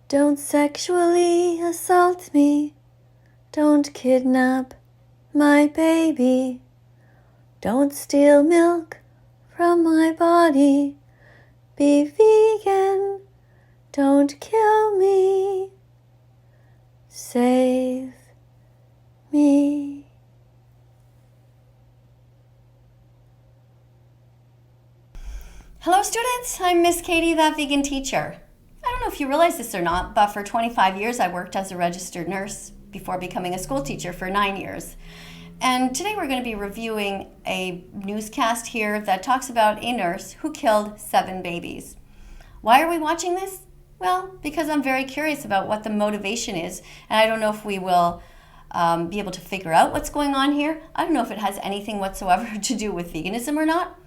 Don't sexually assault me. Don't kidnap my baby. Don't steal milk from my body. Be vegan. Don't kill me. Save me. Hello students, I'm Miss KADIE, that vegan teacher. I don't know if you realize this or not, but for 25 years I worked as a registered nurse before becoming a school teacher for 9 years. And today we're going to be reviewing a newscast here that talks about a nurse who killed 7 babies. Why are we watching this? Well, because I'm very curious about what the motivation is, and I don't know if we will be able to figure out what's going on here. I don't know if it has anything whatsoever to do with veganism or not.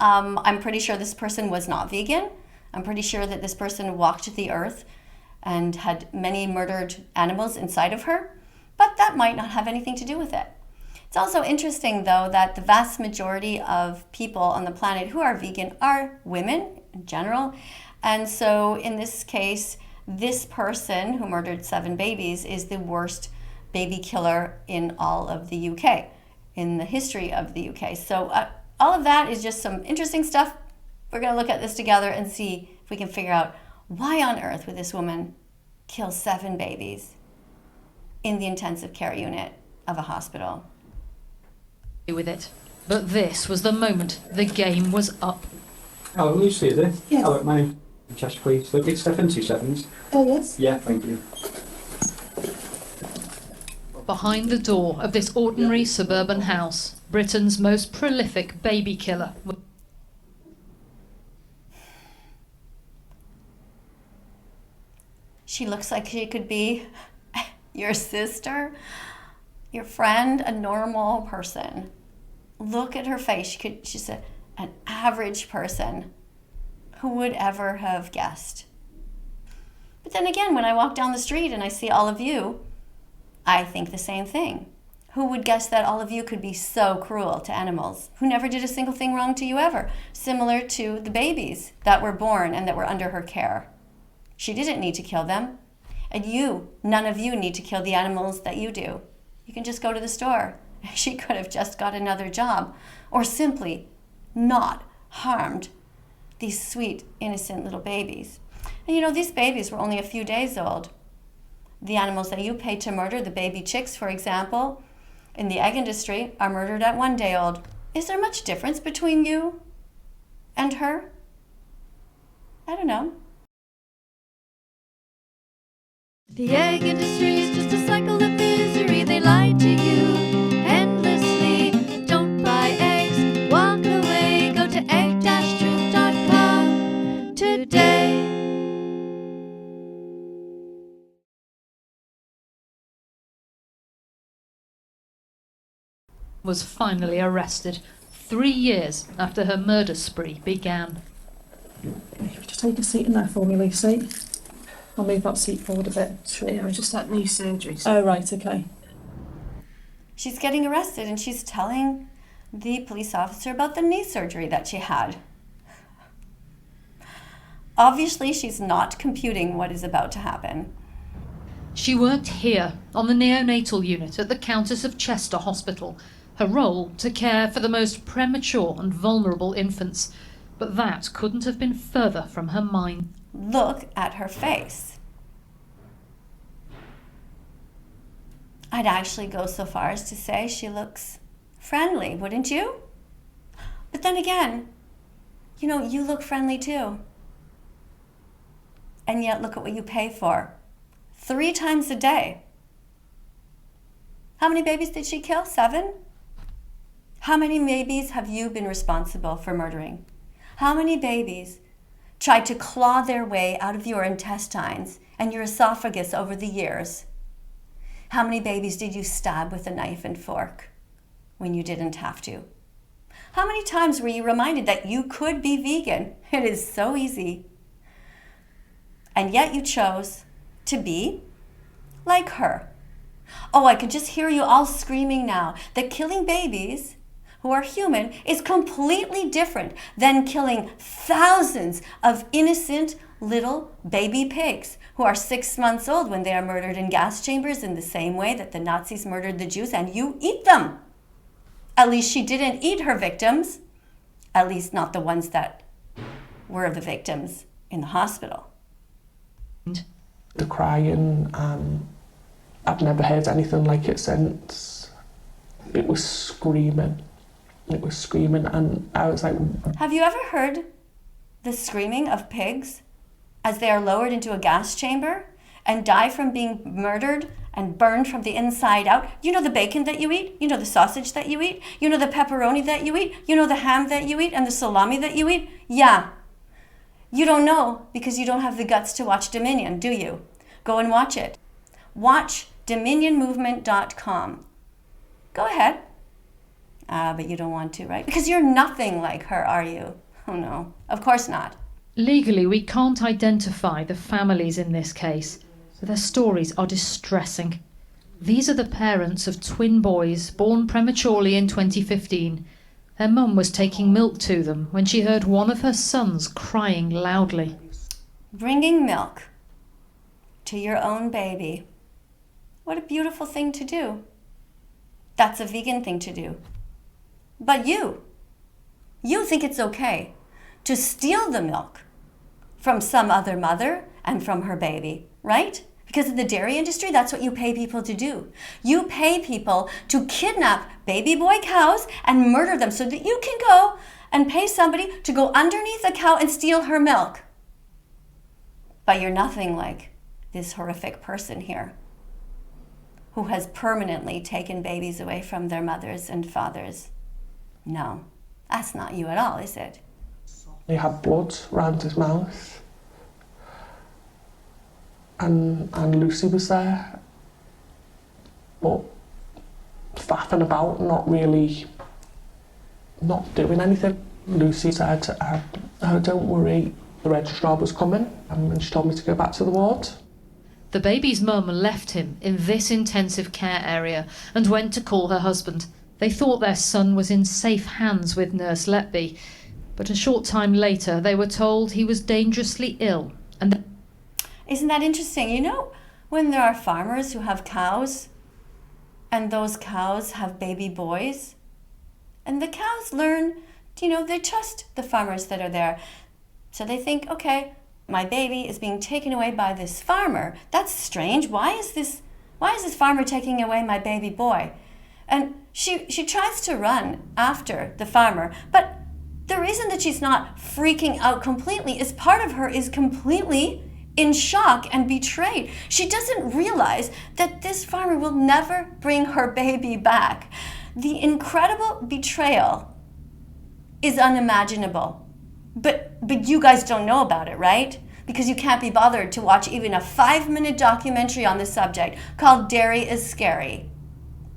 I'm pretty sure this person was not vegan. I'm pretty sure that this person walked the earth and had many murdered animals inside of her, but that might not have anything to do with it. It's also interesting, though, that the vast majority of people on the planet who are vegan are women in general. And so in this case, this person who murdered 7 babies is the worst baby killer in all of the UK, in the history of the UK. So all of that is just some interesting stuff. We're going to look at this together and see if we can figure out why on earth would this woman kill 7 babies in the intensive care unit of a hospital. With it. But this was the moment the game was up. Oh, Lucy, is it? Yeah. Oh, my name. Chest, please. Look, it's Stefan, 2 seconds. Oh, yes. Yeah, thank you. Behind the door of this ordinary suburban house, Britain's most prolific baby killer. She looks like she could be your sister, your friend, a normal person. Look at her face. She's an average person. Who would ever have guessed? But then again, when I walk down the street and I see all of you, I think the same thing. Who would guess that all of you could be so cruel to animals, who never did a single thing wrong to you ever, similar to the babies that were born and that were under her care. She didn't need to kill them. And none of you need to kill the animals that you do. You can just go to the store. She could have just got another job, or simply not harmed these sweet, innocent little babies. And you know, these babies were only a few days old. The animals that you paid to murder, the baby chicks, for example, in the egg industry, are murdered at 1 day old. Is there much difference between you and her? I don't know. The egg industry is just a cycle of misery. They lie to you endlessly. Don't buy eggs, walk away. Go to egg-truth.com today. Was finally arrested 3 years after her murder spree began. Just take a seat in there for me, Lucy. I'll move that seat forward a bit. Sure. Yeah, just that knee surgery. Oh, right, okay. She's getting arrested and she's telling the police officer about the knee surgery that she had. Obviously, she's not computing what is about to happen. She worked here on the neonatal unit at the Countess of Chester Hospital. Her role to care for the most premature and vulnerable infants. But that couldn't have been further from her mind. Look at her face. I'd actually go so far as to say she looks friendly, wouldn't you? But then again, you know, you look friendly too. And yet look at what you pay for. 3 times a day. How many babies did she kill? 7? How many babies have you been responsible for murdering? How many babies tried to claw their way out of your intestines and your esophagus over the years? How many babies did you stab with a knife and fork when you didn't have to? How many times were you reminded that you could be vegan? It is so easy. And yet you chose to be like her. Oh, I can just hear you all screaming now that killing babies who are human is completely different than killing thousands of innocent little baby pigs who are 6 months old when they are murdered in gas chambers in the same way that the Nazis murdered the Jews, and you eat them. At least she didn't eat her victims, at least not the ones that were the victims in the hospital. The crying, I've never heard anything like it since. It was screaming. It was screaming, and I was like... Have you ever heard the screaming of pigs as they are lowered into a gas chamber and die from being murdered and burned from the inside out? You know the bacon that you eat? You know the sausage that you eat? You know the pepperoni that you eat? You know the ham that you eat and the salami that you eat? Yeah. You don't know because you don't have the guts to watch Dominion, do you? Go and watch it. Watch dominionmovement.com. Go ahead. But you don't want to, right? Because you're nothing like her, are you? Oh no, of course not. Legally, we can't identify the families in this case, but their stories are distressing. These are the parents of twin boys born prematurely in 2015. Their mum was taking milk to them when she heard one of her sons crying loudly. Bringing milk to your own baby. What a beautiful thing to do. That's a vegan thing to do. But you think it's okay to steal the milk from some other mother and from her baby, right? Because in the dairy industry, that's what you pay people to do. You pay people to kidnap baby boy cows and murder them so that you can go and pay somebody to go underneath a cow and steal her milk. But you're nothing like this horrific person here who has permanently taken babies away from their mothers and fathers. No, that's not you at all, is it? He had blood around his mouth. And Lucy was there, but faffing about, not doing anything. Lucy said, oh, don't worry, the registrar was coming, and she told me to go back to the ward. The baby's mum left him in this intensive care area and went to call her husband. They thought their son was in safe hands with Nurse Letby, but a short time later they were told he was dangerously ill. And isn't that interesting? You know, when there are farmers who have cows, and those cows have baby boys, and the cows learn, they trust the farmers that are there. So they think, okay, my baby is being taken away by this farmer. That's strange. Why is this farmer taking away my baby boy? And she tries to run after the farmer, but the reason that she's not freaking out completely is part of her is completely in shock and betrayed. She doesn't realize that this farmer will never bring her baby back. The incredible betrayal is unimaginable. But you guys don't know about it, right? Because you can't be bothered to watch even a 5-minute documentary on the subject called Dairy is Scary.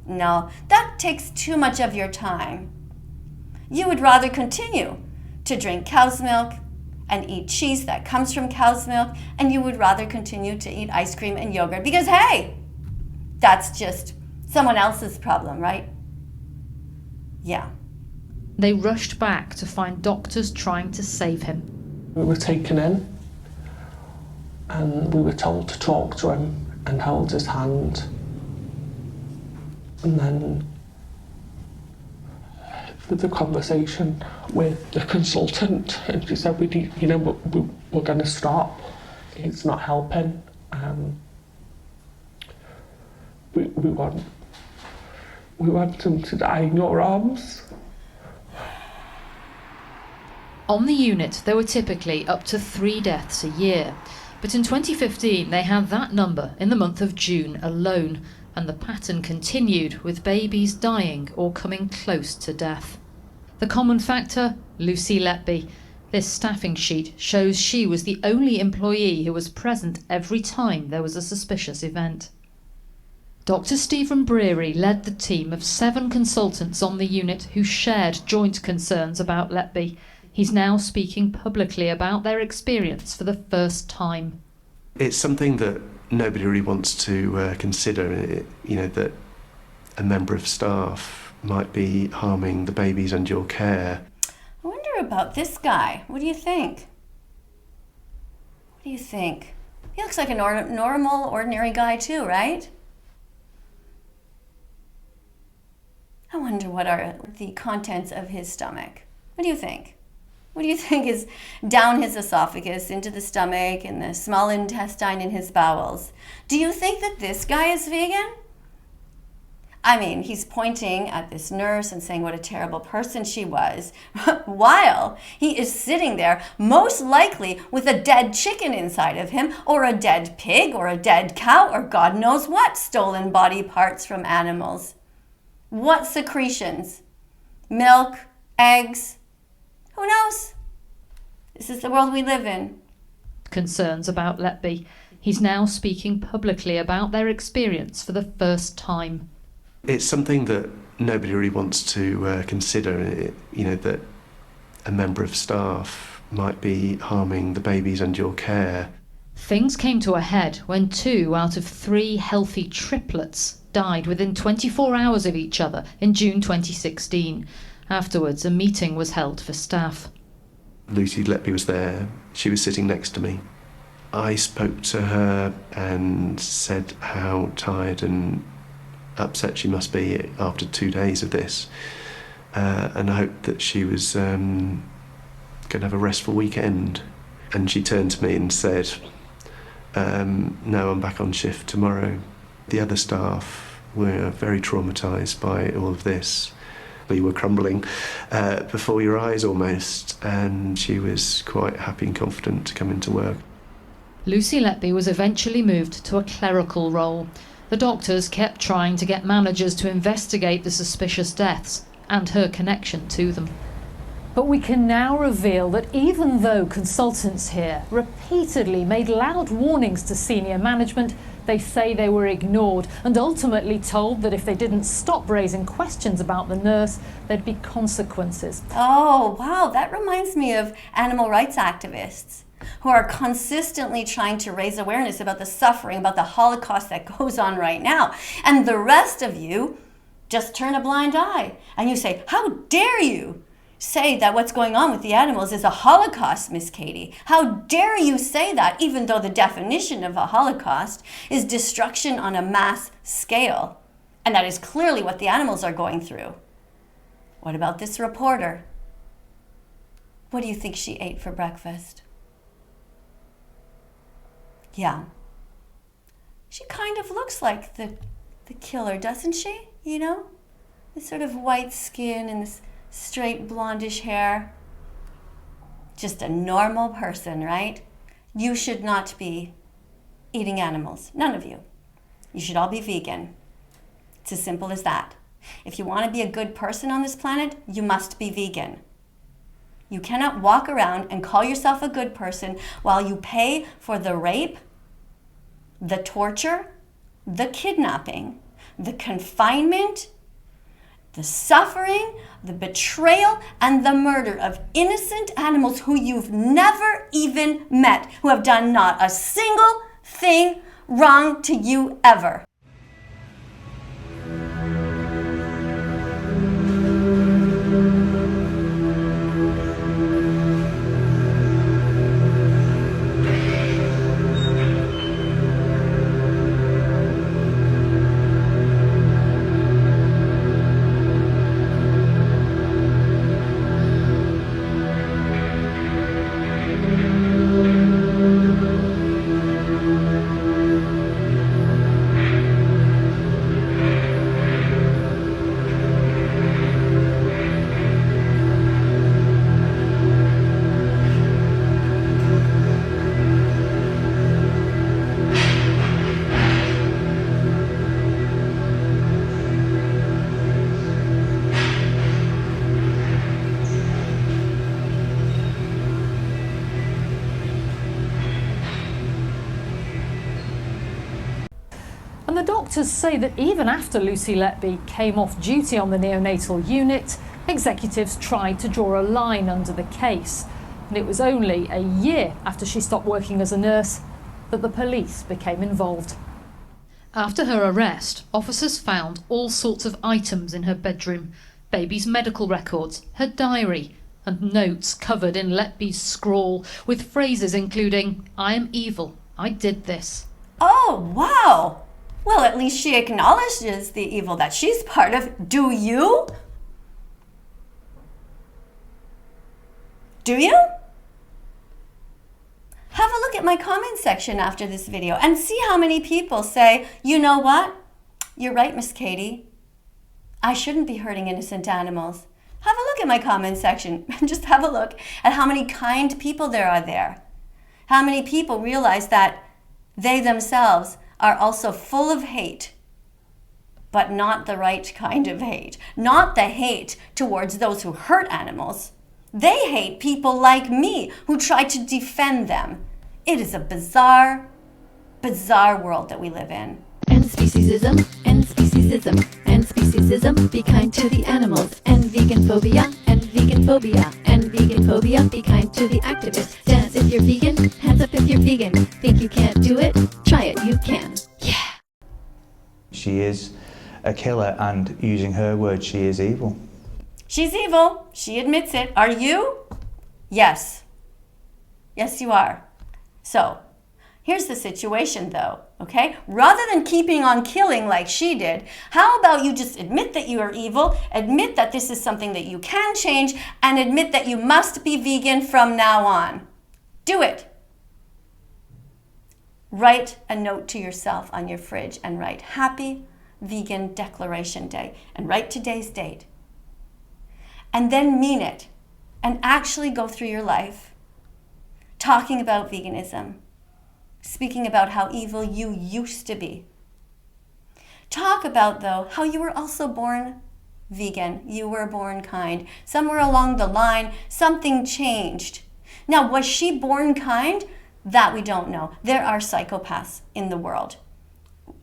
No, that takes too much of your time. You would rather continue to drink cow's milk and eat cheese that comes from cow's milk, and you would rather continue to eat ice cream and yogurt because, hey, that's just someone else's problem, right? Yeah. they rushed back to find doctors trying to save him. We were taken in and we were told to talk to him and hold his hand. And then the conversation with the consultant, and she said, we're going to stop. It's not helping. We want him to die in your arms. On the unit, there were typically up to 3 deaths a year. But in 2015, they had that number in the month of June alone, and the pattern continued with babies dying or coming close to death. The common factor? Lucy Letby. This staffing sheet shows she was the only employee who was present every time there was a suspicious event. Dr. Stephen Breary led the team of 7 consultants on the unit who shared joint concerns about Letby. He's now speaking publicly about their experience for the first time. It's something that nobody really wants to consider, that a member of staff might be harming the babies under your care. I wonder about this guy. What do you think? do you think? He looks like a normal, ordinary guy too, right? I wonder what are the contents of his stomach. What do you think? What do you think is down his esophagus, into the stomach, and the small intestine in his bowels? Do you think that this guy is vegan? I mean, he's pointing at this nurse and saying what a terrible person she was, while he is sitting there, most likely with a dead chicken inside of him, or a dead pig, or a dead cow, or God knows what stolen body parts from animals. What secretions? Milk? Eggs? Who knows? This is the world we live in. Concerns about Letby. He's now speaking publicly about their experience for the first time. It's something that nobody really wants to consider, that a member of staff might be harming the babies under your care. Things came to a head when 2 out of 3 healthy triplets died within 24 hours of each other in June 2016. Afterwards, a meeting was held for staff. Lucy Letby was there. She was sitting next to me. I spoke to her and said how tired and upset she must be after 2 days of this, and I hoped that she was going to have a restful weekend. And she turned to me and said, no, I'm back on shift tomorrow. The other staff were very traumatised by all of this. We were crumbling before your eyes almost, and she was quite happy and confident to come into work. Lucy Letby was eventually moved to a clerical role. The doctors kept trying to get managers to investigate the suspicious deaths and her connection to them. But we can now reveal that even though consultants here repeatedly made loud warnings to senior management, they say they were ignored and ultimately told that if they didn't stop raising questions about the nurse, there'd be consequences. Oh, wow, that reminds me of animal rights activists who are consistently trying to raise awareness about the suffering, about the Holocaust that goes on right now. And the rest of you just turn a blind eye and you say, how dare you say that what's going on with the animals is a Holocaust, Miss KADIE? How dare you say that, even though the definition of a Holocaust is destruction on a mass scale? And that is clearly what the animals are going through. What about this reporter? What do you think she ate for breakfast? Yeah. She kind of looks like the killer, doesn't she? You know? This sort of white skin and this straight blondish hair. Just a normal person, right? You should not be eating animals. None of you. You should all be vegan. It's as simple as that. If you want to be a good person on this planet, you must be vegan. You cannot walk around and call yourself a good person while you pay for the rape, the torture, the kidnapping, the confinement, the suffering, the betrayal, and the murder of innocent animals who you've never even met, who have done not a single thing wrong to you ever. And the doctors say that even after Lucy Letby came off duty on the neonatal unit, executives tried to draw a line under the case. And it was only a year after she stopped working as a nurse that the police became involved. After her arrest, officers found all sorts of items in her bedroom: baby's medical records, her diary, and notes covered in Letby's scrawl, with phrases including, "I am evil, I did this." Oh, wow. Well, at least she acknowledges the evil that she's part of. Do you? Do you? Have a look at my comment section after this video and see how many people say, you know what? You're right, Miss KADIE. I shouldn't be hurting innocent animals. Have a look at my comment section and just have a look at how many kind people there are there. How many people realize that they themselves are also full of hate, but not the right kind of hate. Not the hate towards those who hurt animals. They hate people like me who try to defend them. It is a bizarre, bizarre world that we live in. End speciesism, end speciesism, end speciesism, be kind to the animals. End vegan phobia, end vegan phobia, end vegan phobia, be kind to the activists. Dance if you're vegan, hands up if you're vegan. Think you can't do it? Try it, you can. Yeah. She is a killer, and using her words, she is evil. She's evil. She admits it. Are you? Yes. Yes, you are. So, here's the situation though, okay? Rather than keeping on killing like she did, how about you just admit that you are evil, admit that this is something that you can change, and admit that you must be vegan from now on. Do it. Write a note to yourself on your fridge and write Happy Vegan Declaration Day and write today's date. And then mean it and actually go through your life talking about veganism, speaking about how evil you used to be. Talk about, though, how you were also born vegan. You were born kind. Somewhere along the line, something changed. Now, was she born kind? That we don't know. There are psychopaths in the world.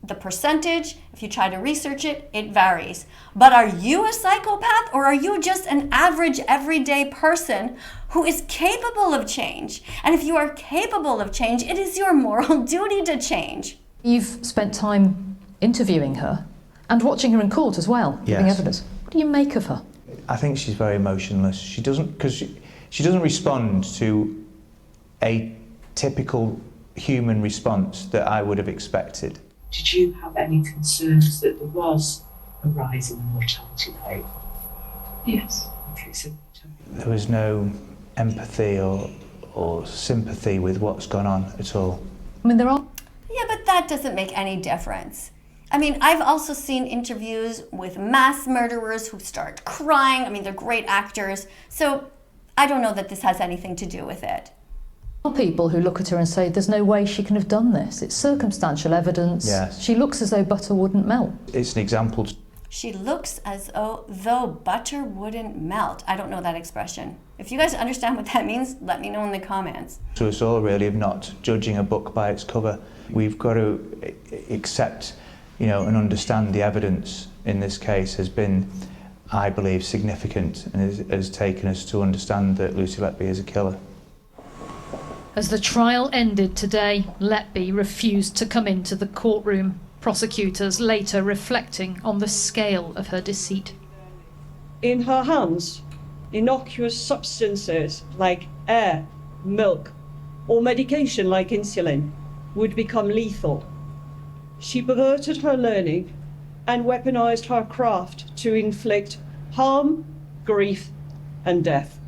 The percentage, if you try to research it, it varies. But are you a psychopath, or are you just an average, everyday person who is capable of change? And if you are capable of change, it is your moral duty to change. You've spent time interviewing her and watching her in court as well, giving Yes. evidence. What do you make of her? I think she's very emotionless. She doesn't respond to a typical human response that I would have expected. Did you have any concerns that there was a rise in the mortality rate? Yes. Okay, so There was no empathy or sympathy with what's gone on at all. I mean, there are... Yeah, but that doesn't make any difference. I mean, I've also seen interviews with mass murderers who start crying. I mean, they're great actors. So I don't know that this has anything to do with it. people who look at her and say there's no way she can have done this. It's circumstantial evidence. Yes. She looks as though butter wouldn't melt. It's an example. She looks as though butter wouldn't melt. I don't know that expression. If you guys understand what that means, let me know in the comments. To us all, really, of not judging a book by its cover. We've got to accept, and understand the evidence in this case has been, I believe, significant, and has taken us to understand that Lucy Letby is a killer. As the trial ended today, Letby refused to come into the courtroom, prosecutors later reflecting on the scale of her deceit. In her hands, innocuous substances like air, milk, or medication like insulin would become lethal. She perverted her learning and weaponized her craft to inflict harm, grief, and death.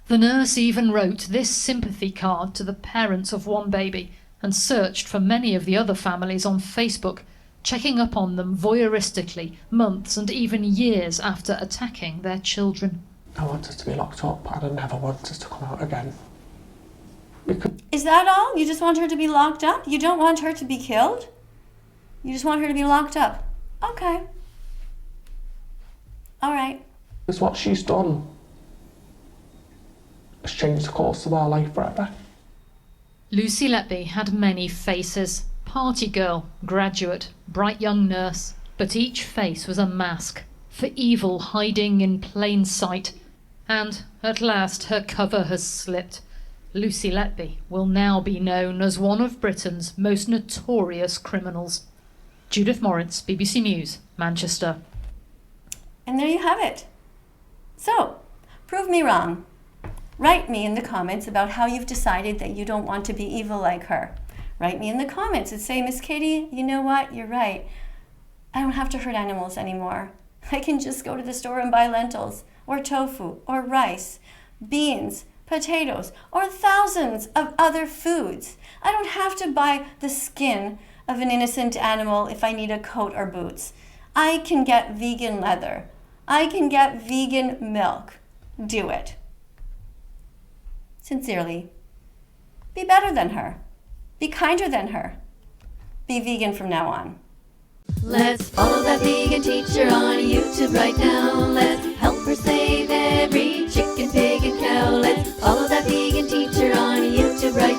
The nurse even wrote this sympathy card to the parents of one baby and searched for many of the other families on Facebook, checking up on them voyeuristically months and even years after attacking their children. I want us to be locked up and I never want us to come out again. Is that all? You just want her to be locked up? You don't want her to be killed? You just want her to be locked up? Okay. All right. Because what she's done has changed the course of our life forever. Lucy Letby had many faces. Party girl, graduate, bright young nurse. But each face was a mask for evil hiding in plain sight. And at last her cover has slipped. Lucy Letby will now be known as one of Britain's most notorious criminals. Judith Moritz, BBC News, Manchester. And there you have it. So, prove me wrong. Write me in the comments about how you've decided that you don't want to be evil like her. Write me in the comments and say, Miss KADIE, you know what? You're right. I don't have to hurt animals anymore. I can just go to the store and buy lentils, or tofu, or rice, beans, potatoes, or thousands of other foods. I don't have to buy the skin of an innocent animal if I need a coat or boots. I can get vegan leather. I can get vegan milk. Do it. Sincerely, be better than her. Be kinder than her. Be vegan from now on. Let's follow that vegan teacher on YouTube right now. Let's help her save every chicken, pig, and cow. Let's follow that vegan teacher on YouTube right